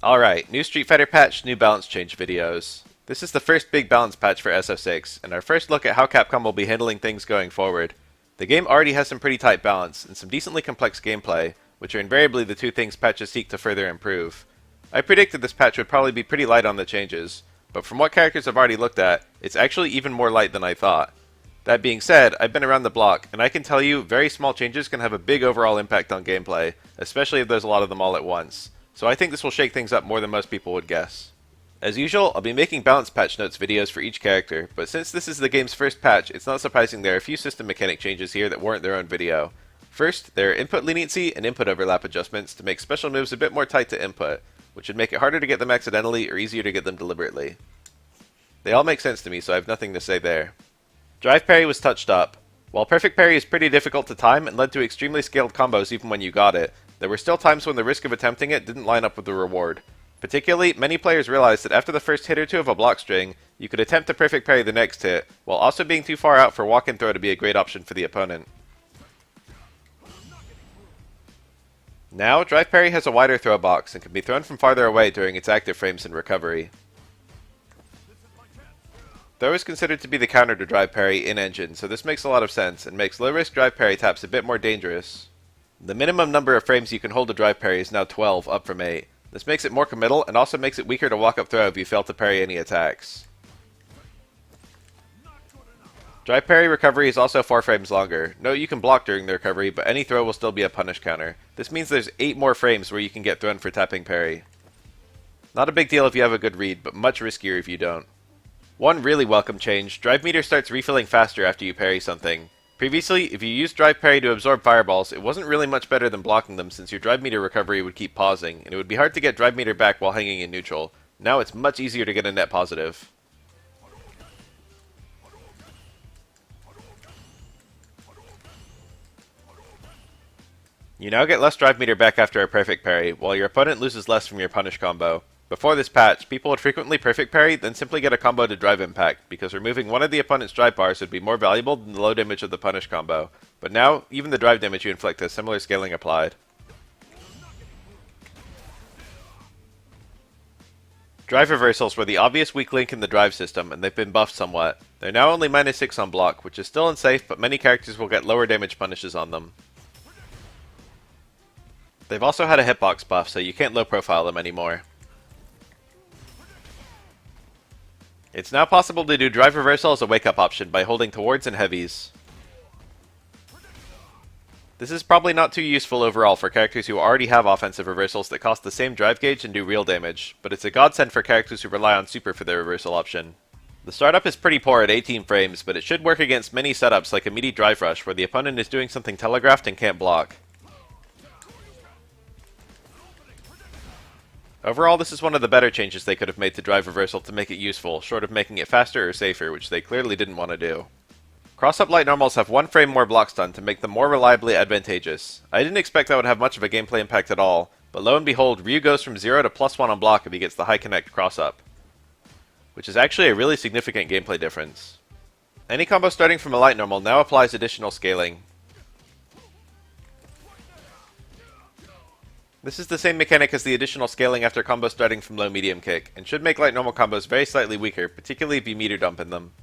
Alright, new Street Fighter patch, new balance change videos. This is the first big balance patch for SF6, and our first look at how Capcom will be handling things going forward. The game already has some pretty tight balance, and some decently complex gameplay, which are invariably the two things patches seek to further improve. I predicted this patch would probably be pretty light on the changes, but from what characters I've already looked at, it's actually even more light than I thought. That being said, I've been around the block, and I can tell you very small changes can have a big overall impact on gameplay, especially if there's a lot of them all at once. So I think this will shake things up more than most people would guess. As usual, I'll be making balance patch notes videos for each character, but since this is the game's first patch, it's not surprising there are a few system mechanic changes here that warrant their own video. First, there are input leniency and input overlap adjustments to make special moves a bit more tight to input, which would make it harder to get them accidentally or easier to get them deliberately. They all make sense to me, so I have nothing to say there. Drive parry was touched up. While perfect parry is pretty difficult to time and led to extremely scaled combos even when you got it, there were still times when the risk of attempting it didn't line up with the reward. Particularly, many players realized that after the first hit or two of a block string, you could attempt to perfect parry the next hit, while also being too far out for walk and throw to be a great option for the opponent. Now, drive parry has a wider throw box and can be thrown from farther away during its active frames in recovery. Throw is considered to be the counter to drive parry in engine, so this makes a lot of sense and makes low-risk drive parry taps a bit more dangerous. The minimum number of frames you can hold a drive parry is now 12, up from 8. This makes it more committal and also makes it weaker to walk up throw if you fail to parry any attacks. Drive parry recovery is also 4 frames longer. Note you can block during the recovery, but any throw will still be a punish counter. This means there's 8 more frames where you can get thrown for tapping parry. Not a big deal if you have a good read, but much riskier if you don't. One really welcome change, drive meter starts refilling faster after you parry something. Previously, if you used drive parry to absorb fireballs, it wasn't really much better than blocking them since your drive meter recovery would keep pausing, and it would be hard to get drive meter back while hanging in neutral. Now it's much easier to get a net positive. You now get less drive meter back after a perfect parry, while your opponent loses less from your punish combo. Before this patch, people would frequently perfect parry, then simply get a combo to drive impact, because removing one of the opponent's drive bars would be more valuable than the low damage of the punish combo. But now, even the drive damage you inflict has similar scaling applied. Drive reversals were the obvious weak link in the drive system, and they've been buffed somewhat. They're now only -6 on block, which is still unsafe, but many characters will get lower damage punishes on them. They've also had a hitbox buff, so you can't low profile them anymore. It's now possible to do drive reversal as a wake-up option by holding towards and heavies. This is probably not too useful overall for characters who already have offensive reversals that cost the same drive gauge and do real damage, but it's a godsend for characters who rely on super for their reversal option. The startup is pretty poor at 18 frames, but it should work against many setups like a meaty drive rush where the opponent is doing something telegraphed and can't block. Overall, this is one of the better changes they could have made to drive reversal to make it useful, short of making it faster or safer, which they clearly didn't want to do. Cross-up light normals have 1 frame more block stun to make them more reliably advantageous. I didn't expect that would have much of a gameplay impact at all, but lo and behold, Ryu goes from 0 to +1 on block if he gets the high connect cross-up, which is actually a really significant gameplay difference. Any combo starting from a light normal now applies additional scaling. This is the same mechanic as the additional scaling after combo starting from low medium kick, and should make light normal combos very slightly weaker, particularly if you meter dump in them.